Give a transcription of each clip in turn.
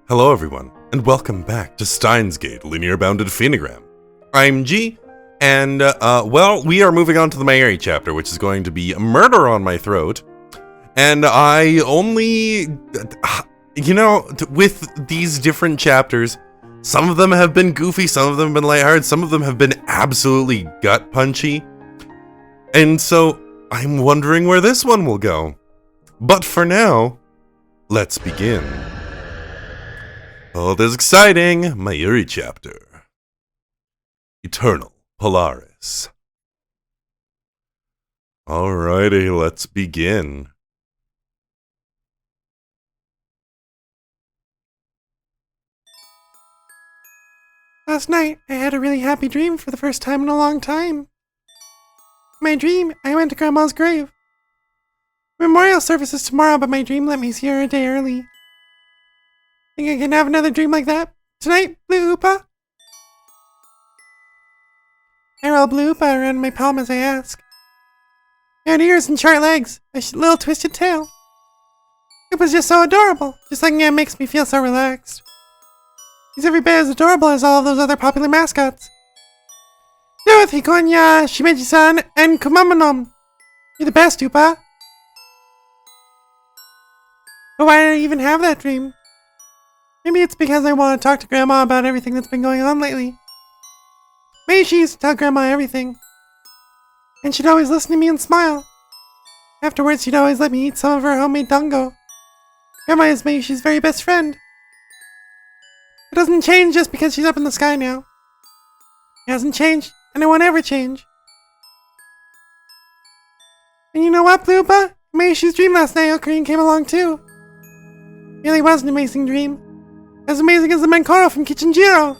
Hello everyone, and welcome back to Steins Linear Bounded Phenogram. I'm G, and well, we are moving on to the MAYURI chapter, which is going to be Murder on My Throat. And I only, with these different chapters, some of them have been goofy, some of them have been lighthearted, some of them have been absolutely gut-punchy. And so, I'm wondering where this one will go. But for now, let's begin. Oh, this is exciting! MAYURI chapter. Eternal Polaris. Alrighty, let's begin. Last night, I had a really happy dream for the first time in a long time. In my dream, I went to Grandma's grave. Memorial service is tomorrow, but my dream let me see her a day early. Think I can have another dream like that tonight, Blue Oopa? I roll Blue Oopa around my palm as I ask. He had ears and short legs, a little twisted tail. It was just so adorable. Just looking at him makes me feel so relaxed. He's every bit as adorable as all of those other popular mascots. Dorothy, Konya, Shimeji-san, and Kumamonom. You're the best, Oopa. But why did I even have that dream? Maybe it's because I want to talk to Grandma about everything that's been going on lately. Maybe she used to tell Grandma everything. And she'd always listen to me and smile. Afterwards, she'd always let me eat some of her homemade dango. Grandma is Mayushi's very best friend. It doesn't change just because she's up in the sky now. It hasn't changed, and it won't ever change. And you know what, Blue Oopa? Mayushi's dream last night, Ocarina came along too. It really was an amazing dream. As amazing as the Menkoro from Kichinjiro.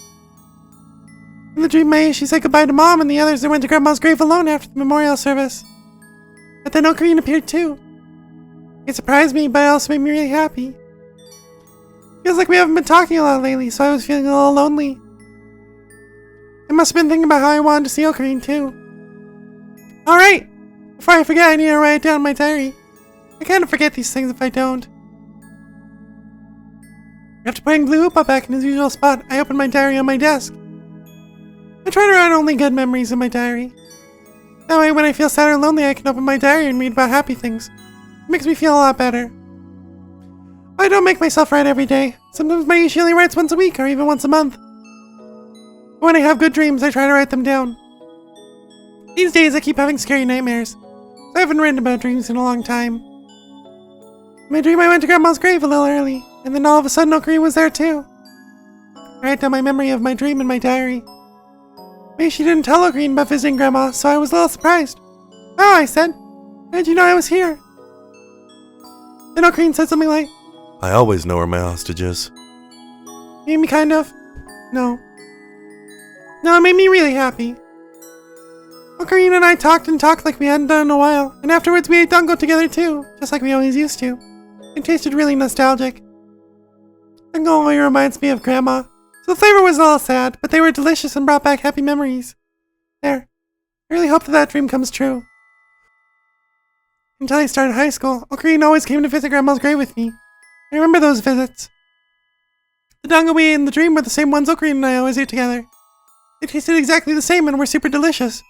In the dream, Mayushi said goodbye to Mom and the others and went to Grandma's grave alone after the memorial service. But then Ocarina appeared too. It surprised me, but it also made me really happy. Feels like we haven't been talking a lot lately, so I was feeling a little lonely. I must have been thinking about how I wanted to see Ocarina too. Alright! Before I forget, I need to write it down in my diary. I kind of forget these things if I don't. After putting Blue Oopa back in his usual spot, I opened my diary on my desk. I try to write only good memories in my diary. That way, when I feel sad or lonely, I can open my diary and read about happy things. It makes me feel a lot better. I don't make myself write every day. Sometimes Mayushi only writes once a week or even once a month. But when I have good dreams, I try to write them down. These days, I keep having scary nightmares, so I haven't written about dreams in a long time. In my dream, I went to Grandma's grave a little early, and then all of a sudden Ocarina was there too. I write down my memory of my dream in my diary. Mayushi didn't tell Ocarina about visiting Grandma, so I was a little surprised. Oh, I said. How did you know I was here? Then Ocarina said something like, I always know where my hostage is. made me kind of. No, it made me really happy. Ocarina and I talked and talked like we hadn't done in a while, and afterwards we ate dango together too, just like we always used to. It tasted really nostalgic. Dango always reminds me of Grandma, so the flavor was a little sad, but they were delicious and brought back happy memories. There. I really hope that dream comes true. Until I started high school, Ocarina always came to visit Grandma's grave with me. I remember those visits. The dango we ate in the dream were the same ones Ocarina and I always ate together. They tasted exactly the same and were super delicious.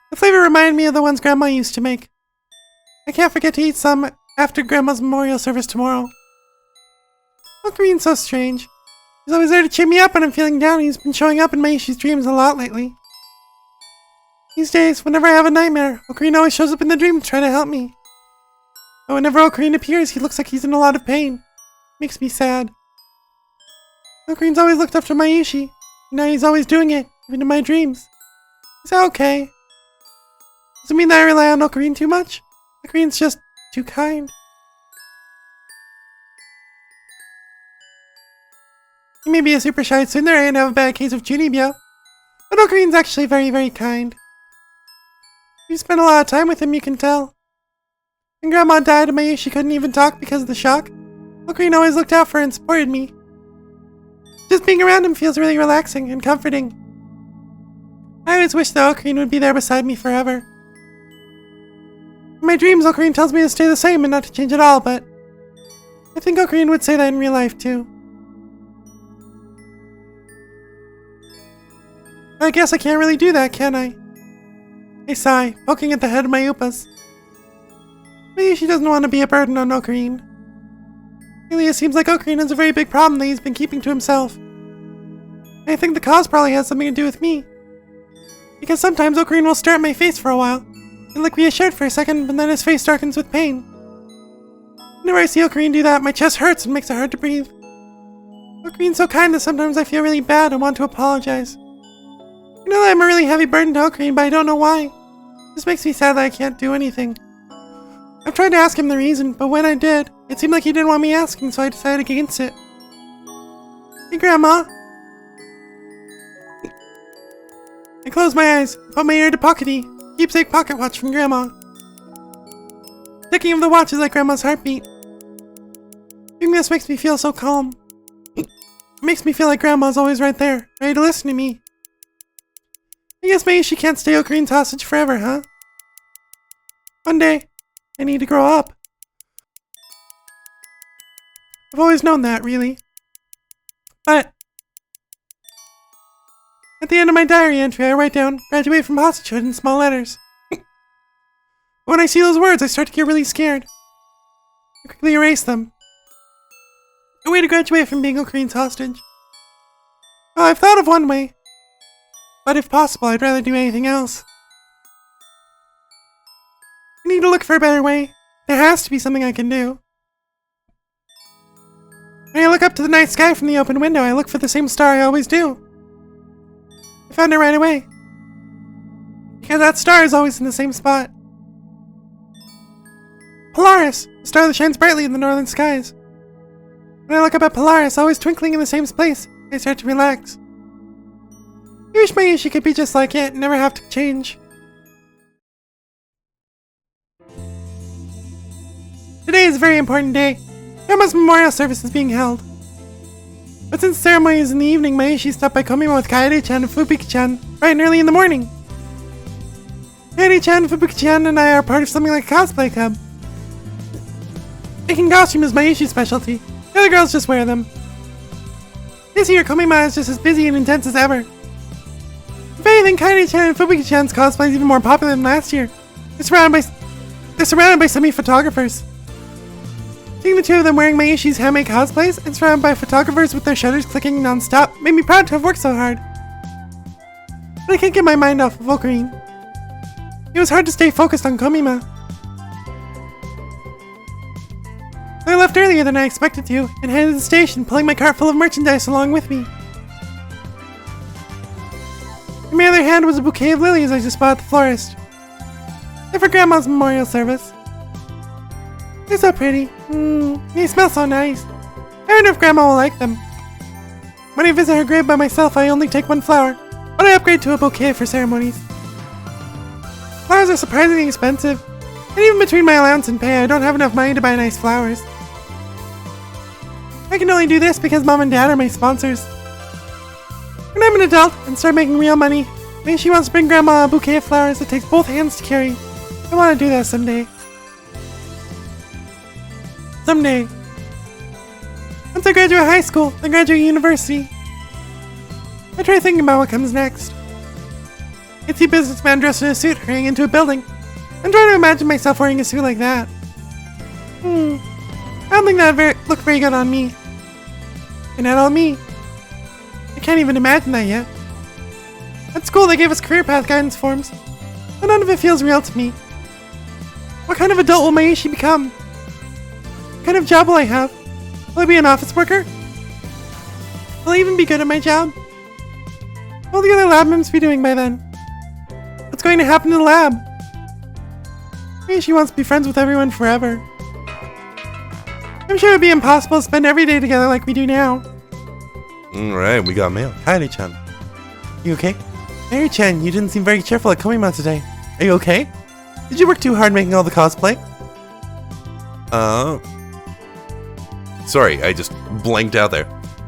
The flavor reminded me of the ones Grandma used to make. I can't forget to eat some after Grandma's memorial service tomorrow. Ocarina's so strange. He's always there to cheer me up when I'm feeling down, and he's been showing up in Mayushi's dreams a lot lately. These days, whenever I have a nightmare, Ocarina always shows up in the dream to try to help me. But whenever Ocarina appears, he looks like he's in a lot of pain. Makes me sad. Ocarina's always looked after Mayushi, and now he's always doing it, even in my dreams. Is that okay? Does it mean that I rely on Ocarina too much? Ocarina's just too kind. He may be a super shy tsundere and have a bad case of Junibyo, but Ocarina's actually very, very kind. You spent a lot of time with him, you can tell. When Grandma died and Mayushi couldn't even talk because of the shock, Ocarina always looked out for her and supported me. Just being around him feels really relaxing and comforting. I always wish that Ocarina would be there beside me forever. In my dreams, Ocarina tells me to stay the same and not to change at all, but I think Ocarina would say that in real life, too. I guess I can't really do that, can I? I sigh, poking at the head of my Oopas. Maybe she doesn't want to be a burden on Ocarina. Really, it seems like Ocarina has a very big problem that he's been keeping to himself. I think the cause probably has something to do with me. Because sometimes Ocarina will stare at my face for a while, and look reassured for a second, but then his face darkens with pain. Whenever I see Ocarina do that, my chest hurts and makes it hard to breathe. Ocarina's so kind that sometimes I feel really bad and want to apologize. I know that I'm a really heavy burden to Ocarina, but I don't know why. This makes me sad that I can't do anything. I've tried to ask him the reason, but when I did, it seemed like he didn't want me asking, so I decided against it. Hey, Grandma. I close my eyes, put my ear to pockety. Keepsake pocket watch from Grandma. Ticking of the watch is like Grandma's heartbeat. Doing this makes me feel so calm. It makes me feel like Grandma's always right there, ready to listen to me. I guess maybe she can't stay Ocarina's hostage forever, huh? One day, I need to grow up. I've always known that, really. But at the end of my diary entry, I write down, graduate from hostagehood in small letters. When I see those words, I start to get really scared. I quickly erase them. A way to graduate from being Ocarina's hostage. Well, I've thought of one way. But if possible, I'd rather do anything else. I need to look for a better way. There has to be something I can do. When I look up to the night sky from the open window, I look for the same star I always do. I found it right away. Because that star is always in the same spot. Polaris, a star that shines brightly in the northern skies. When I look up at Polaris, always twinkling in the same place, I start to relax. I wish Mayushi could be just like it and never have to change. Today is a very important day. Grandma's memorial service is being held. But since the ceremony is in the evening, Mayushi stopped by Komima with Kaede-chan and Fubuki-chan bright and early in the morning. Kaede-chan, Fubuki-chan, and I are part of something like a cosplay club. Making costumes is Mayushi's specialty. The other girls just wear them. This year, Komima is just as busy and intense as ever. If anything, Kaede-chan and Fubuki-chan's cosplay is even more popular than last year. They're surrounded by so many photographers. Seeing the two of them wearing Mayushi's handmade cosplays and surrounded by photographers with their shutters clicking non-stop made me proud to have worked so hard. But I can't get my mind off of Ocarina. It was hard to stay focused on Komima. I left earlier than I expected to and headed to the station, pulling my cart full of merchandise along with me. In my other hand was a bouquet of lilies I just bought at the florist. They're for Grandma's memorial service. They're so pretty. They smell so nice. I wonder if Grandma will like them. When I visit her grave by myself, I only take one flower, but I upgrade to a bouquet for ceremonies. Flowers are surprisingly expensive, and even between my allowance and pay, I don't have enough money to buy nice flowers. I can only do this because Mom and Dad are my sponsors. When I'm an adult and start making real money, maybe she wants to bring Grandma a bouquet of flowers that takes both hands to carry. I want to do that someday. Someday. Once I graduate high school, then graduate university. I try thinking about what comes next. I see a businessman dressed in a suit hurrying into a building. I'm trying to imagine myself wearing a suit like that. I don't think that would look very good on me. And not on me. I can't even imagine that yet. At school they gave us career path guidance forms, but none of it feels real to me. What kind of adult will Mayushi become? What kind of job will I have? Will I be an office worker? Will I even be good at my job? What will the other lab members be doing by then? What's going to happen in the lab? Mayushi wants to be friends with everyone forever. I'm sure it would be impossible to spend every day together like we do now. Alright, we got mail. Kaede-chan. You okay? Mary-chan, you didn't seem very cheerful at Komima today. Are you okay? Did you work too hard making all the cosplay? Sorry, I just blanked out there.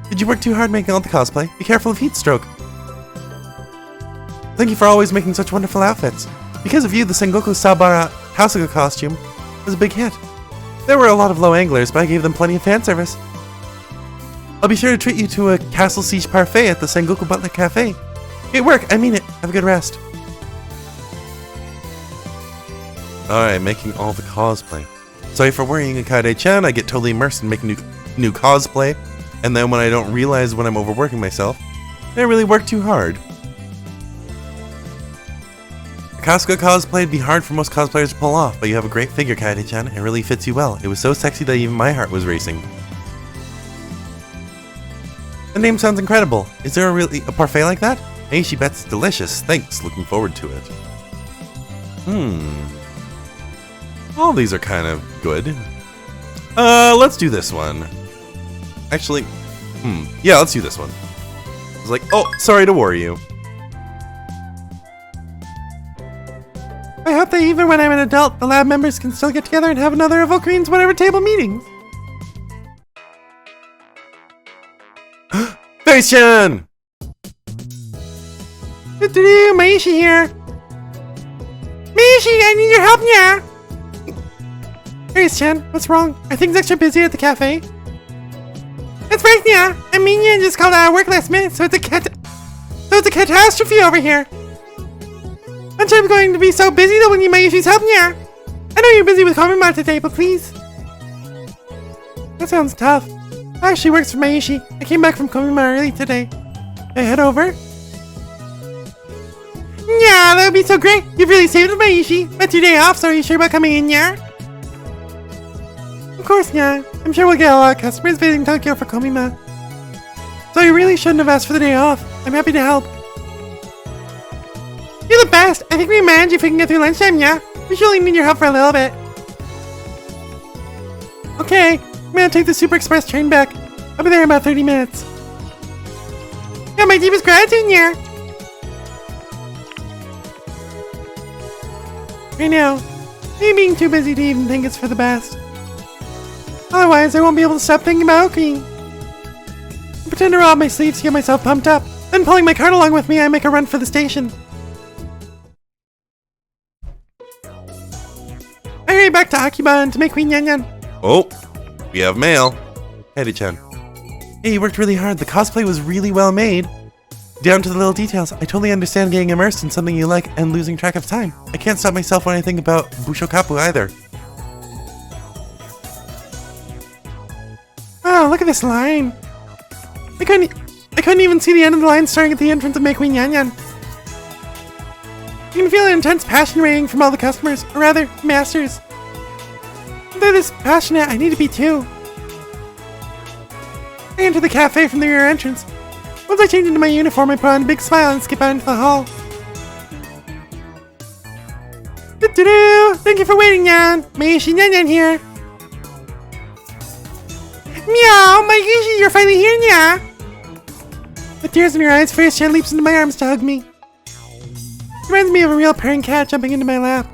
Did you work too hard making all the cosplay? Be careful of heat stroke. Thank you for always making such wonderful outfits. Because of you, the Sengoku Sabara Hasuga costume was a big hit. There were a lot of low anglers, but I gave them plenty of fan service. I'll be sure to treat you to a Castle Siege parfait at the Sengoku Butler Cafe. Great work, I mean it. Have a good rest. Alright, making all the cosplay. Sorry for worrying, Akade-chan. I get totally immersed in making new cosplay, and then when I don't realize when I'm overworking myself, I really work too hard. Kasuga cosplay would be hard for most cosplayers to pull off, but you have a great figure, Kaede-chan. It really fits you well. It was so sexy that even my heart was racing. The name sounds incredible. Is there really a parfait like that? Hey, she bets delicious. Thanks, looking forward to it. All these are kind of good. Let's do this one. Actually, yeah, let's do this one. I was like, oh, sorry to worry you. I hope that even when I'm an adult, the lab members can still get together and have another of Ocarina's whatever table meetings. Face-chan! Mayushi here. Mayushi, I need your help, yeah. Face-chan, what's wrong? Are things extra busy at the cafe? That's right, yeah. I mean, you just called out of work last minute, so it's a catastrophe over here. I'm going to be so busy that when you Mayushi's help, yeah. I know you're busy with Komima today, but please. That sounds tough. I actually works for Mayushi. I came back from Komima early today. Can I head over? Yeah, that would be so great. You've really saved Mayushi. That's your day off, so are you sure about coming in, yeah? Of course, yeah. I'm sure we'll get a lot of customers visiting Tokyo for Komima. So you really shouldn't have asked for the day off. I'm happy to help. You're the best! I think we manage if we can get through lunchtime, yeah? We should only need your help for a little bit. Okay, I'm gonna take the Super Express train back. I'll be there in about 30 minutes. Yeah, my deepest gratitude, yeah! Right now, I'm being too busy to even think it's for the best. Otherwise, I won't be able to stop thinking about Ocarina. I pretend to roll up my sleeves to get myself pumped up. Then pulling my cart along with me, I make a run for the station. I hurry back to Akiba and to make Queen Yan Yan. Oh, we have mail. Kaede-chan. Hey, you worked really hard. The cosplay was really well made. Down to the little details. I totally understand getting immersed in something you like and losing track of time. I can't stop myself when I think about Bushokapu either. Oh, look at this line. I couldn't even see the end of the line starting at the entrance of Make Queen Yan Yan. You can feel an intense passion radiating from all the customers, or rather, masters. If they're this passionate, I need to be too. I enter the cafe from the rear entrance. Once I change into my uniform, I put on a big smile and skip out into the hall. Do-do-do! Thank you for waiting, Yan! Mayushi Yan Yan here! Meow! Mayushi, you're finally here, Nya! With tears in her eyes, Face-chan leaps into my arms to hug me. It reminds me of a real purring cat jumping into my lap.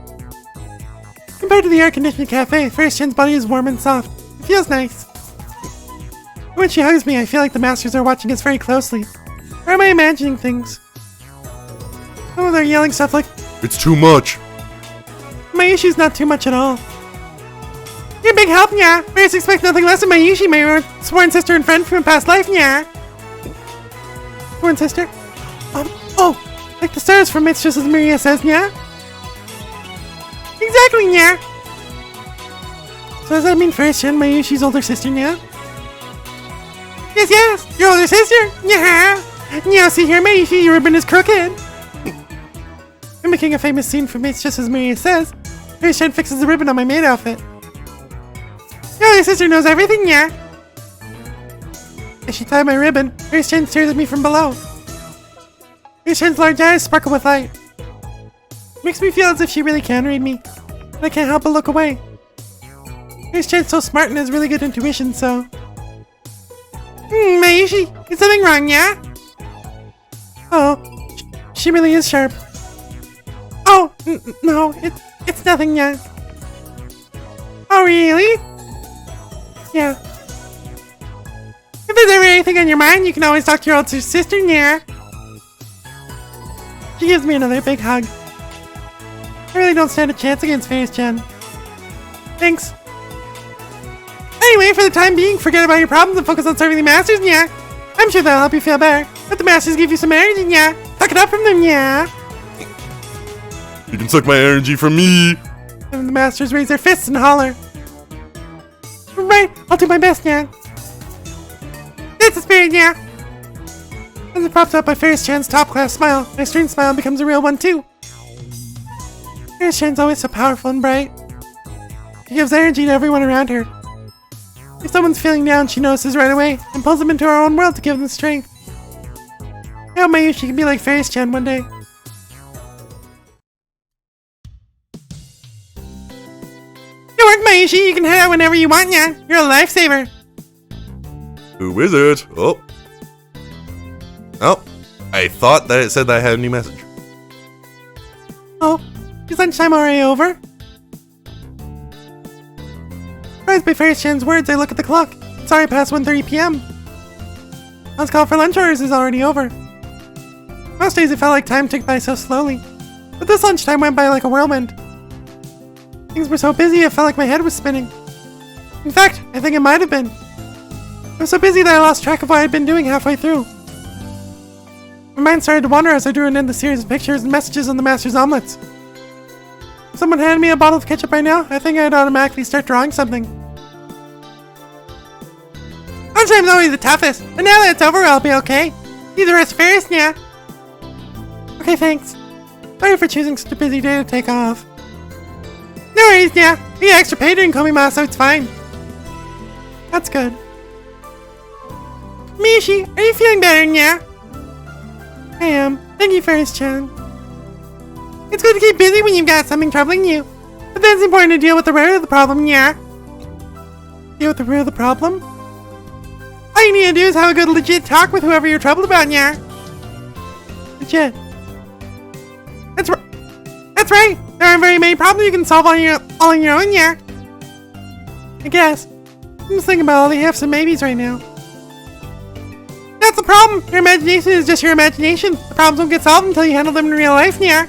Compared to the air-conditioned cafe, Face-chan's body is warm and soft. It feels nice. When she hugs me, I feel like the masters are watching us very closely. Or am I imagining things? Oh, they're yelling stuff like, It's too much. Mayushi's not too much at all. You're a big help, Nya. I just expect nothing less of Mayushi, my sworn sister and friend from a past life, Nya. Sworn sister? Oh, like the stars from It's Just As Maria Says, Nya? Exactly, Nya. So does that mean Face-chan, Mayushi's older sister, Nya? Yes, your older sister, Nya. Nya, see here, Mayushi, your ribbon is crooked. Mimicking a famous scene from It's Just As Maria Says, Face-chan fixes the ribbon on my maid outfit. Your older sister knows everything, yeah. As she tied my ribbon, Face-chan stares at me from below. Face-chan's large eyes sparkle with light. Makes me feel as if she really can read me, and I can't help but look away. Face-chan's so smart and has really good intuition, so... Mayushi, is something wrong, yeah? Oh, she really is sharp. Oh, no, it's nothing, yeah. Oh, really? Yeah. If there's ever anything on your mind, you can always talk to your older sister, yeah. She gives me another big hug. I really don't stand a chance against Face-chan. Thanks. Anyway, for the time being, forget about your problems and focus on serving the masters, yeah. I'm sure that'll help you feel better. Let the masters give you some energy, yeah. Suck it up from them, yeah. You can suck my energy from me. And the masters raise their fists and holler. Right, I'll do my best, yeah. That's the spirit, yeah. As it pops up by Ferris-chan's top-class smile, my stern smile becomes a real one, too. Ferris-chan's always so powerful and bright. She gives energy to everyone around her. If someone's feeling down, she notices right away and pulls them into her own world to give them strength. I hope Mayushi can be like Ferris-chan one day. Good work, Mayushi. You can head out whenever you want, yeah. You're a lifesaver. Who is it? Oh. Oh. I thought that it said that I had a new message. Oh, is lunchtime already over? Surprised by Ferris-chan's words, I look at the clock. It's already past 1:30 p.m. Last call for lunch orders is already over. Most days it felt like time ticked by so slowly, but this lunchtime went by like a whirlwind. Things were so busy it felt like my head was spinning. In fact, I think it might have been. I was so busy that I lost track of what I'd been doing halfway through. My mind started to wander as I drew an endless series of pictures and messages on the master's omelets. If someone handed me a bottle of ketchup right now, I think I'd automatically start drawing something. Lunchtime's always the toughest, but now that it's over, I'll be okay. See the rest first, yeah. Okay, thanks. Sorry for choosing such a busy day to take off. No worries, yeah. We get extra pay during Komima, so it's fine. That's good. Mishi, are you feeling better, yeah? I am. Thank you, Ferris-chan. It's good to keep busy when you've got something troubling you. But then it's important to deal with the root of the problem, yeah? Deal with the root of the problem? All you need to do is have a good legit talk with whoever you're troubled about, yeah? Legit. That's right! There aren't very many problems you can solve all on your own, yeah? I guess. I'm just thinking about all the ifs and maybes right now. That's the problem! Your imagination is just your imagination. The problems won't get solved until you handle them in real life, yeah?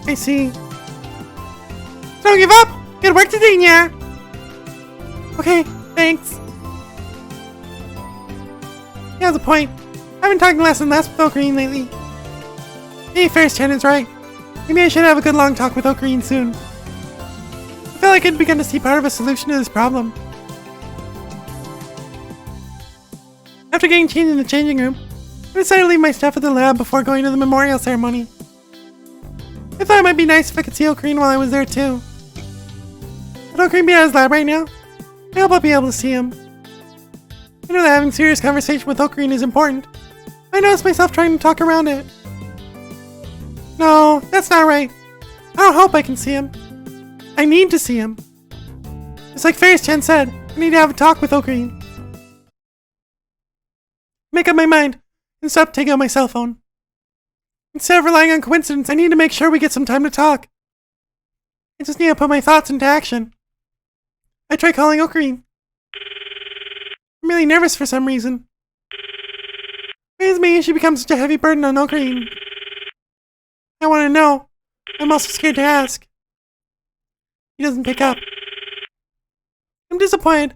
I see. Don't give up! Good work today, yeah? Okay, thanks. He has a point. I've been talking less and less with Ocarine lately. Hey, Ferris-chan is right. Maybe I should have a good long talk with Ocarine soon. I feel like I'd begun to see part of a solution to this problem. After getting changed in the changing room, I decided to leave my stuff at the lab before going to the memorial ceremony. I thought it might be nice if I could see Ocarine while I was there too. Would Ocarine be at his lab right now? I hope I'll be able to see him. I know that having serious conversation with Ocarine is important. I noticed myself trying to talk around it. No, that's not right. I don't hope I can see him. I need to see him. Just like Ferris-chan said, I need to have a talk with Ocarine. Make up my mind and stop taking out my cell phone. Instead of relying on coincidence, I need to make sure we get some time to talk. I just need to put my thoughts into action. I try calling Ocarine. I'm really nervous for some reason. Why has Mayushi become such a heavy burden on Ocarine? I want to know. I'm also scared to ask. He doesn't pick up. I'm disappointed,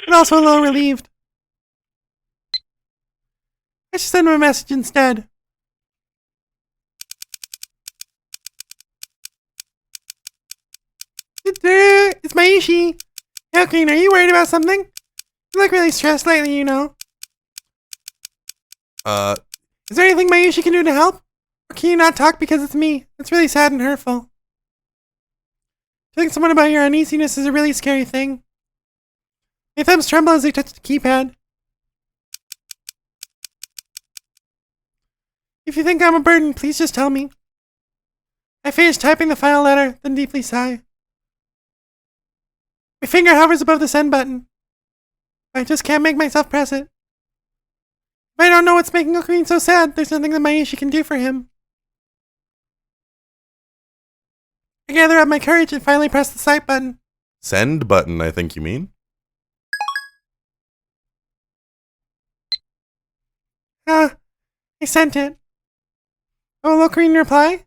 but also a little relieved. I should send him a message instead. It's Mayushi. Hey, Ocarine, are you worried about something? You look really stressed lately, you know. Is there anything Mayushi can do to help? Or can you not talk because it's me? It's really sad and hurtful. Telling someone about your uneasiness is a really scary thing. My thumbs tremble as they touch the keypad. If you think I'm a burden, please just tell me. I finish typing the final letter, then deeply sigh. My finger hovers above the send button. I just can't make myself press it. If I don't know what's making Ocarine so sad, there's nothing that Mayushi can do for him. I gather up my courage and finally press the site button. Send button, I think you mean. I sent it. Oh, will Ocarine reply?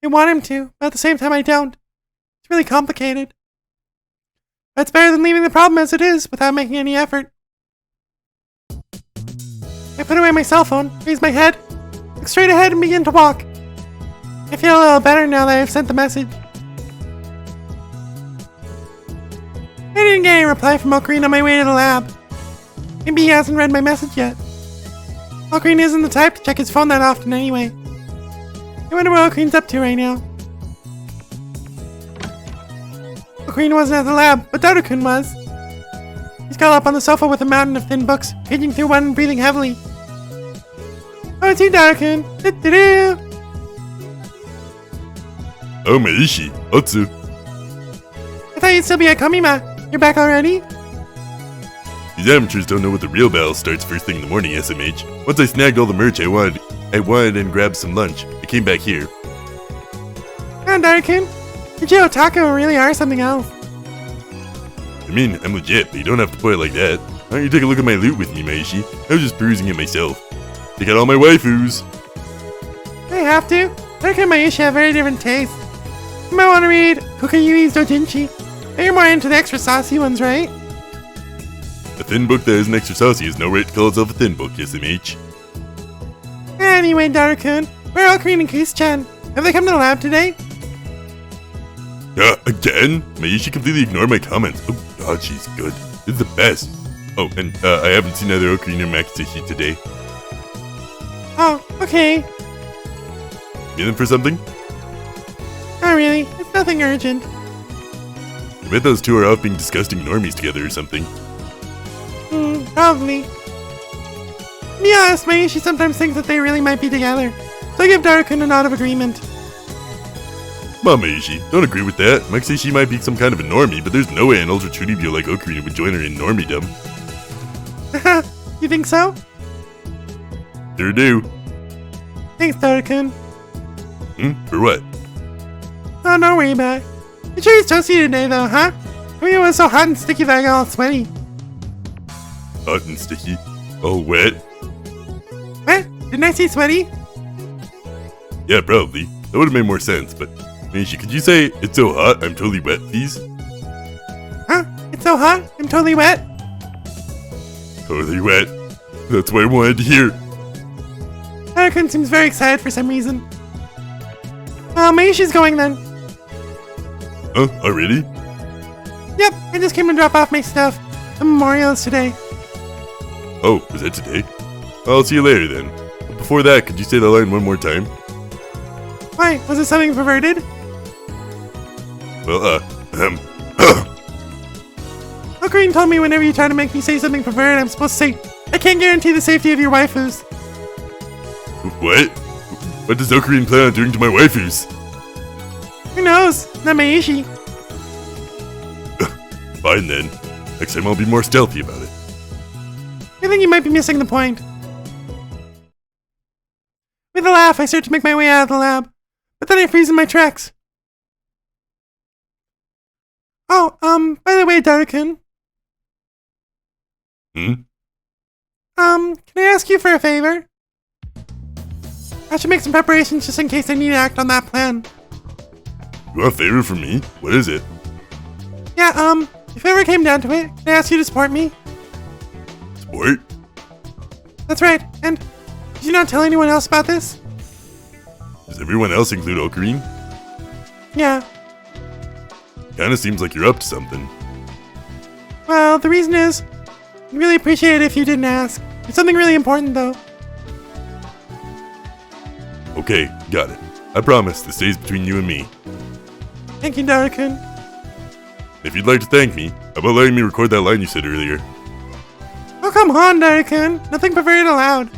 I want him to, but at the same time I don't. It's really complicated. That's better than leaving the problem as it is without making any effort. I put away my cell phone, raise my head, look straight ahead and begin to walk. I feel a little better now that I've sent the message. I didn't get any reply from Ocarina on my way to the lab. Maybe he hasn't read my message yet. Ocarina isn't the type to check his phone that often anyway. I wonder what Ocarina's up to right now. Ocarina wasn't at the lab, but Daru-kun was. He's curled up on the sofa with a mountain of thin books, paging through one and breathing heavily. Oh, it's you, Daru-kun. Do-do-do. Oh, Maishi, Otsu. I thought you'd still be at Komima. You're back already? These amateurs don't know what the real battle starts first thing in the morning, SMH. Once I snagged all the merch I wanted and grabbed some lunch. I came back here. Oh, Daru-kun. Your Otaku really are something else. I mean, I'm legit, but you don't have to put it like that. Why don't you take a look at my loot with me, Maishi? I was just perusing it myself. Take out all my waifus. I have to. Daru-kun and Mayushi have very different tastes. You might want to read Kokayui's Dojinshi. You're more into the extra saucy ones, right? A thin book that isn't extra saucy has no right to call itself a thin book, SMH. Anyway, Daru-kun, where are Ocarina and Kiss-chan? Have they come to the lab today? Again? Maishi completely ignored my comments. Oh god, she's good. It's the best. Oh, and I haven't seen either Ocarina or Makisashi today. Oh, okay. You in for something? Not really. It's nothing urgent. I bet those two are out being disgusting normies together or something. Probably. To be honest, Mayushi sometimes thinks that they really might be together. So I give Daru-kun a nod of agreement. Come on, Maishi. Don't agree with that. Makisashi might be some kind of a normie, but there's no way an Ultra Chunibyo like Ocarina would join her in normiedom. You think so? Sure do. Thanks, Daru-kun. For what? Oh, don't worry about it. You sure he's toasty today, though, huh? I mean, it was so hot and sticky that I got all sweaty. Hot and sticky. All wet. What? Didn't I say sweaty? Yeah, probably. That would have made more sense, but Maishi, could you say, it's so hot, I'm totally wet, please? Huh? It's so hot? I'm totally wet? Totally wet. That's what I wanted to hear. Daru-kun seems very excited for some reason. Well, Mayushi's going then. Huh? Already? Yep, I just came to drop off my stuff. The memorial is today. Oh, is that today? I'll see you later then. But before that, could you say the line one more time? Why? Was it something perverted? Well, Ocarina told me whenever you try to make me say something perverted, I'm supposed to say, I can't guarantee the safety of your waifus. What? What does Ocarina plan on doing to my waifus? Who knows? Not Mayushi. Fine then. Next time I'll be more stealthy about it. I think you might be missing the point. With a laugh, I start to make my way out of the lab, but then I freeze in my tracks. Oh, by the way, Daru-kun. Can I ask you for a favor? I should make some preparations just in case I need to act on that plan. You want a favor from me? What is it? Yeah, if it ever came down to it, can I ask you to support me? Sport? That's right, and did you not tell anyone else about this? Does everyone else include Ocarina? Yeah. Kinda seems like you're up to something. Well, the reason is, I'd really appreciate it if you didn't ask. It's something really important, though. Okay, got it. I promise this stays between you and me. Thank you, Daru-kun. If you'd like to thank me, how about letting me record that line you said earlier? Oh, come on, Daru-kun. Nothing perverted allowed.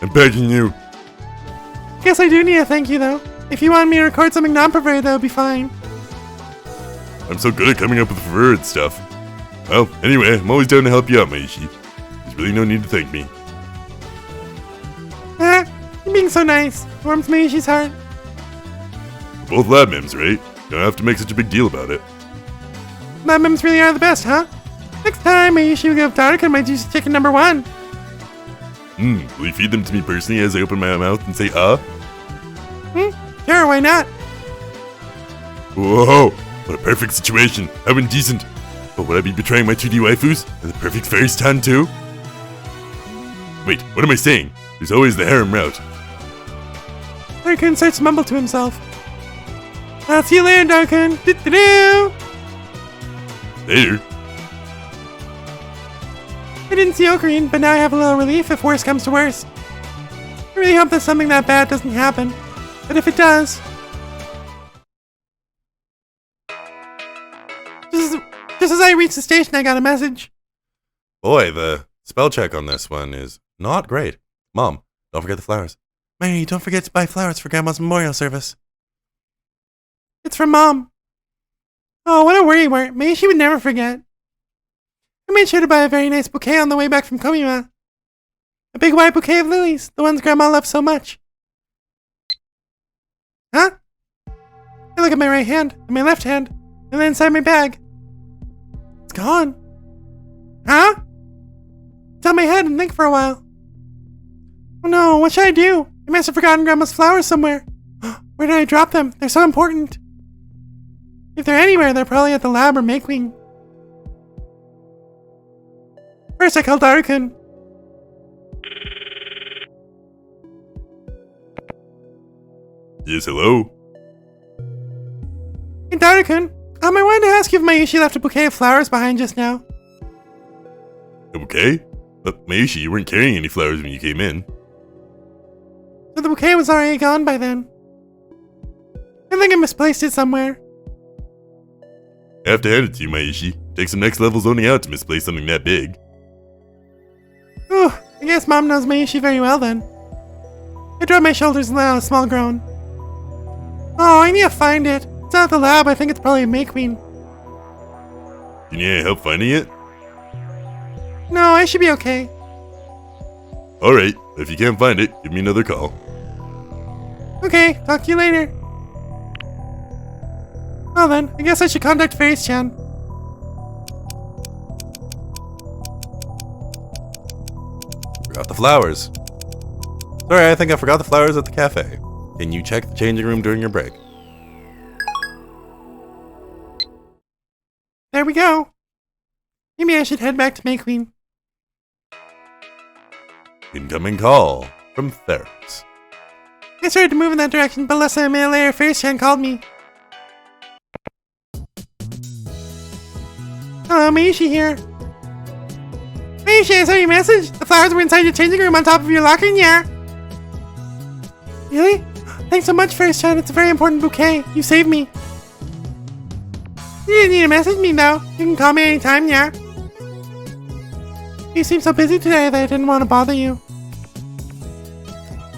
I'm begging you. Guess I do need a thank you, though. If you wanted me to record something non-perverted, that would be fine. I'm so good at coming up with perverted stuff. Well, anyway, I'm always down to help you out, Maishi. There's really no need to thank me. You're being so nice. It warms Mayushi's heart. We're both lab mims, right? You don't have to make such a big deal about it. Lab mims really are the best, huh? Next time, Mayushi will give Daru-kun my juicy chicken #1. Will you feed them to me personally as I open my mouth and say, Sure, why not? Whoa, What a perfect situation. How indecent. But would I be betraying my 2D waifus? And the perfect fairy's town too? Wait, what am I saying? There's always the harem route. Darkun starts to mumble to himself. I'll see you later, Darkun. Do-do-do! Later. I didn't see Ocarine, but now I have a little relief if worse comes to worse. I really hope that something that bad doesn't happen. But if it does... Just as I reached the station, I got a message. Boy, the spell check on this one is not great. Mom, don't forget the flowers. Mary, don't forget to buy flowers for Grandma's memorial service. It's from Mom. Oh, what a worrywart. Maybe she would never forget. I made sure to buy a very nice bouquet on the way back from Komima. A big white bouquet of lilies, the ones Grandma loved so much. Huh? I look at my right hand, and my left hand, and then inside my bag. It's gone. Huh? It's on my head and think for a while. Oh no, what should I do? I must have forgotten Grandma's flowers somewhere. Where did I drop them? They're so important. If they're anywhere, they're probably at the lab or Make-Wing. First, I called Darkun. Yes, hello? Hey, Darkun. I wanted to ask you if Mayushi left a bouquet of flowers behind just now. A bouquet? But Mayushi, you weren't carrying any flowers when you came in. So the bouquet was already gone by then. I think I misplaced it somewhere. I have to hand it to you, Mayushi. It takes some next level zoning out to misplace something that big. Ooh, I guess Mom knows Mayushi very well then. I dropped my shoulders and let out a small groan. Oh, I need to find it. It's not at the lab. I think it's probably a Make-Wing. Do you need any help finding it? No, I should be okay. Alright, if you can't find it, give me another call. Okay, talk to you later. Well then, I guess I should contact Fairies-chan. Forgot the flowers. Sorry, I think I forgot the flowers at the cafe. Can you check the changing room during your break? There we go. Maybe I should head back to Make-Wing. Incoming call from Theros. I started to move in that direction, but less than a minute later, Fairies-chan called me. Hello, Mayushi here. Mayushi, I saw your message. The flowers were inside your changing room on top of your locker, yeah. Really? Thanks so much, Fairies-chan. It's a very important bouquet. You saved me. You didn't need to message me, though. You can call me anytime, yeah. You seem so busy today that I didn't want to bother you.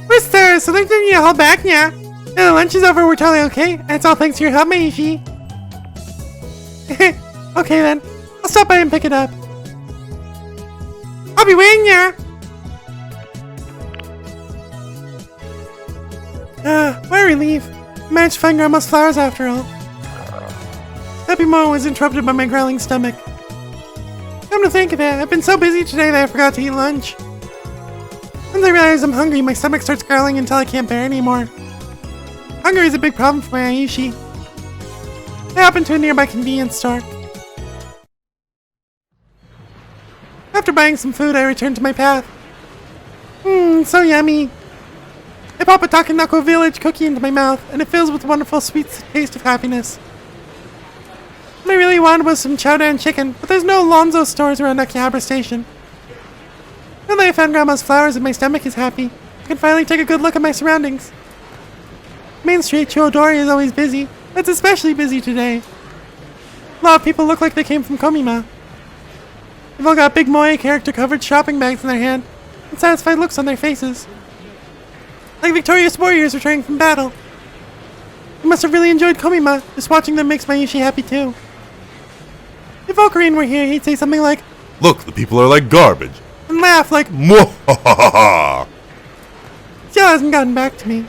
We're stars, so they didn't need to hold back, yeah. Now the lunch is over, we're totally okay. And it's all thanks to your help, Mayushi. Okay then. I'll stop by and pick it up. I'll be waiting, yeah. What a relief. I managed to find Grandma's flowers after all. Happy moment was interrupted by my growling stomach. Come to think of it, I've been so busy today that I forgot to eat lunch. Once I realize I'm hungry, my stomach starts growling until I can't bear anymore. Hunger is a big problem for my Ayushi. I hop into a nearby convenience store. After buying some food, I return to my path. So yummy. I pop a Takanoko Village cookie into my mouth, and it fills with a wonderful sweet taste of happiness. What I really wanted was some chowder and chicken, but there's no Alonzo stores around Akihabara Station. Now that I found Grandma's flowers and my stomach is happy, I can finally take a good look at my surroundings. Main Street Chiodori is always busy, but it's especially busy today. A lot of people look like they came from Komima. They've all got big Moe character-covered shopping bags in their hand, and satisfied looks on their faces. Like victorious warriors returning from battle. I must have really enjoyed Komima. Just watching them makes Mayushi happy too. If Ocarine were here, he'd say something like, Look, the people are like garbage. and laugh like, Mwahaha! still hasn't gotten back to me.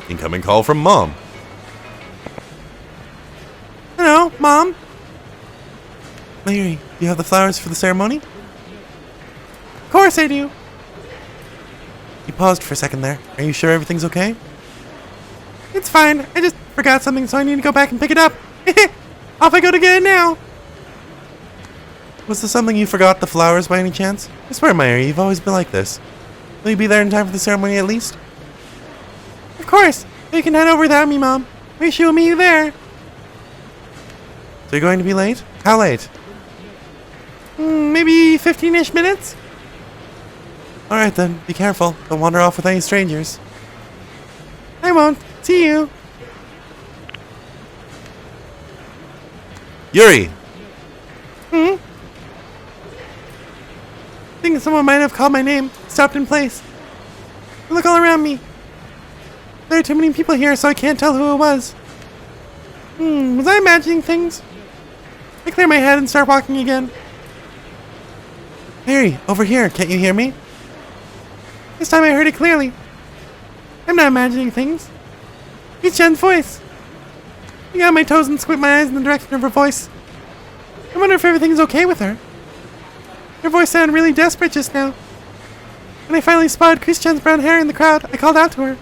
Incoming call from Mom. Hello, Mom? Mayuri, do you have the flowers for the ceremony? Of course I do. You paused for a second there. Are you sure everything's okay? It's fine. I just forgot something, so I need to go back and pick it up. Off I go to get it now. Was there something you forgot, the flowers by any chance? I swear, Mayuri, you've always been like this. Will you be there in time for the ceremony at least? Of course. You can head over without me, Mom. Make sure we'll meet you there. So you're going to be late? How late? Maybe 15-ish minutes? Alright then, be careful. Don't wander off with any strangers. I won't. See you. Yuri! I think someone might have called my name, stopped in place. Look all around me. There are too many people here, so I can't tell who it was. Was I imagining things? I clear my head and start walking again. Mary, over here, can't you hear me? This time I heard it clearly. I'm not imagining things. It's Jen's voice. I got on my toes and squint my eyes in the direction of her voice. I wonder if everything's okay with her. Her voice sounded really desperate just now. When I finally spotted Christian's brown hair in the crowd, I called out to her.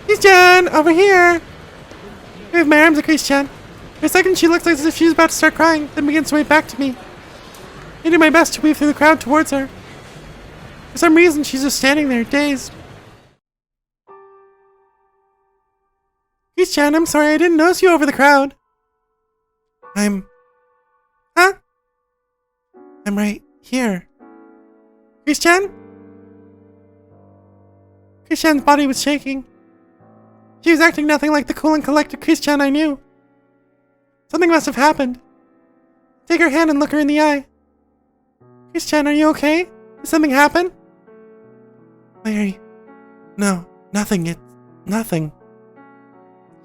Christian, over here! I waved my arms at Christian. For a second, she looked as if she was about to start crying, then began to wave back to me. I did my best to weave through the crowd towards her. For some reason, she's just standing there, dazed. Christian, I'm sorry, I didn't notice you over the crowd. Huh? I'm right here. Christian? Christian's body was shaking. She was acting nothing like the cool and collected Christian I knew. Something must have happened. Take her hand and look her in the eye. Christian, are you okay? Did something happen? Mary. No, nothing. It's nothing.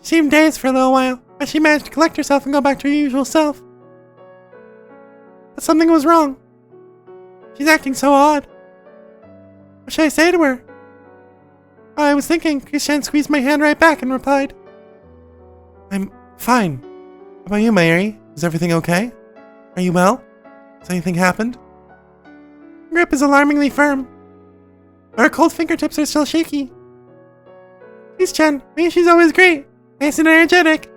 She seemed dazed for a little while, but she managed to collect herself and go back to her usual self. But something was wrong. She's acting so odd. What should I say to her? While I was thinking, Christian squeezed my hand right back and replied, I'm fine. How about you, Mary? Is everything okay? Are you well? Has anything happened? Her grip is alarmingly firm, but her cold fingertips are still shaky. Christian, she's always great. Nice and energetic.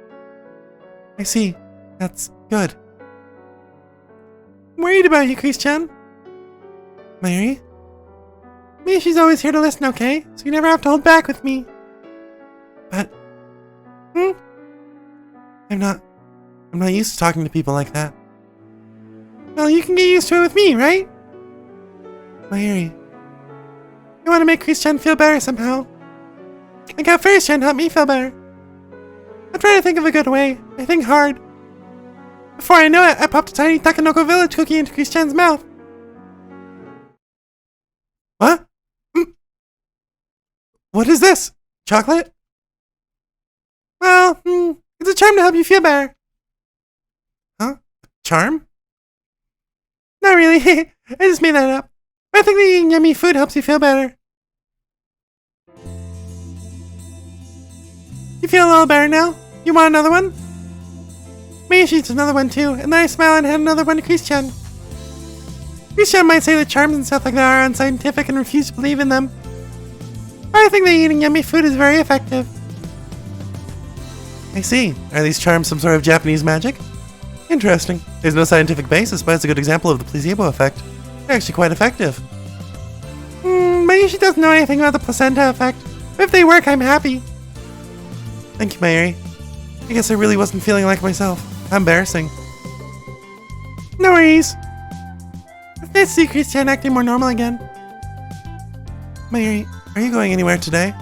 I see. That's good. I'm worried about you, Christian. Mary? She's always here to listen, okay? So you never have to hold back with me. But... I'm not used to talking to people like that. Well, you can get used to it with me, right? Mary. I want to make Christian feel better somehow. Like how Christian helped me feel better. I'm trying to think of a good way. I think hard. Before I know it, I popped a tiny Takanoko Village cookie into Christian's mouth. What? What is this? Chocolate? Well, it's a charm to help you feel better. Huh? Charm? Not really. I just made that up. I think that eating yummy food helps you feel better. You feel a little better now? You want another one? Maybe she eats another one too, and then I smile and hand another one to Christian. Christian might say that charms and stuff like that are unscientific and refuse to believe in them. But I think that eating yummy food is very effective. I see. Are these charms some sort of Japanese magic? Interesting. There's no scientific basis, but it's a good example of the placebo effect. They're actually quite effective. Maybe she doesn't know anything about the placenta effect. But if they work, I'm happy. Thank you, Mary. I guess I really wasn't feeling like myself. How embarrassing. No worries. It's nice to see Christian acting more normal again. Mary, are you going anywhere today?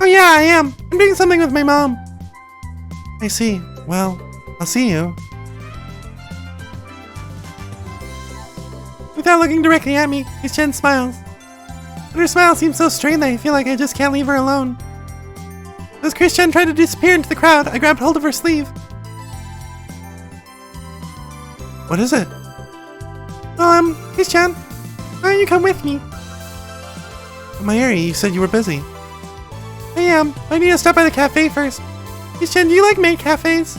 Oh yeah, I am. I'm doing something with my mom. I see. Well, I'll see you. Without looking directly at me, Christian smiles. But her smile seems so strained that I feel like I just can't leave her alone. As Christian tried to disappear into the crowd, I grabbed hold of her sleeve. What is it? Christian, why don't you come with me? Mayuri, you said you were busy. I am. I need to stop by the cafe first. Christian, do you like maid cafes?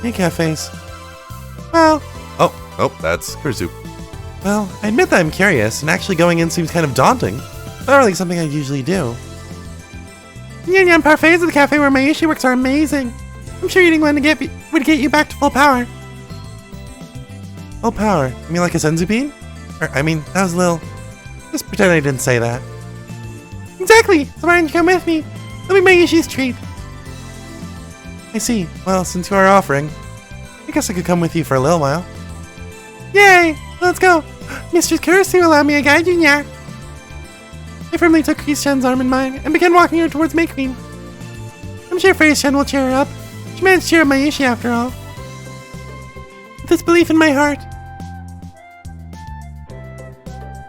Maid cafes? Well... Oh, that's Kurzu. Well, I admit that I'm curious, and actually going in seems kind of daunting. Not really something I usually do. Yan Yan parfaits at the cafe where Mayushi works are amazing. I'm sure eating one would get you back to full power. Full power? You mean like a senzu bean? Or, I mean, that was a little... Just pretend I didn't say that. Exactly! So why don't you come with me? It'll be Mayushi's treat. I see. Well, since you are offering, I guess I could come with you for a little while. Yay! Let's go! Mistress Kurisu allowed me to guide you, yeah. I firmly took Chris-chan's arm in mine and began walking her towards May Queen. I'm sure Phrase-chan will cheer her up. She managed to cheer up Mayushi after all. With this belief in my heart,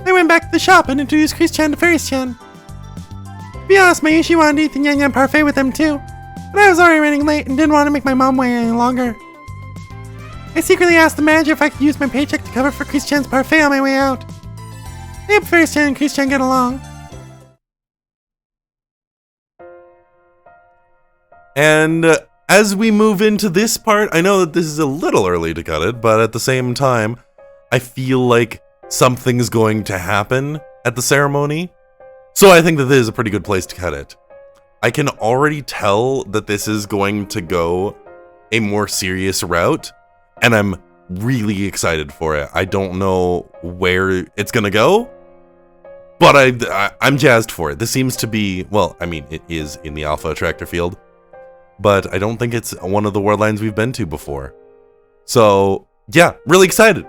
I went back to the shop and introduced Chris-chan to Phrase-chan. To be honest, Mayushi wanted to eat the Yan Yan parfait with them too, but I was already running late and didn't want to make my mom wait any longer. I secretly asked the manager if I could use my paycheck to cover for Chris-chan's parfait on my way out. I hope Phrase-chan and Chris-chan get along. And as we move into this part, I know that this is a little early to cut it, but at the same time, I feel like something's going to happen at the ceremony. So I think that this is a pretty good place to cut it. I can already tell that this is going to go a more serious route, and I'm really excited for it. I don't know where it's gonna go, but I'm jazzed for it. This seems to be, well, I mean, it is in the Alpha Attractor field, but I don't think it's one of the world lines we've been to before. So, yeah, really excited.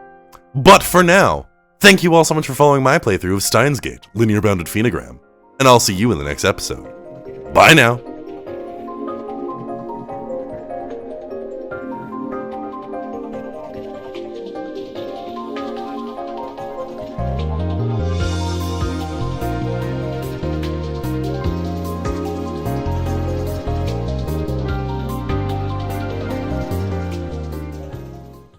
But for now, thank you all so much for following my playthrough of Steins Gate, Linear Bounded Phenogram, and I'll see you in the next episode. Bye now!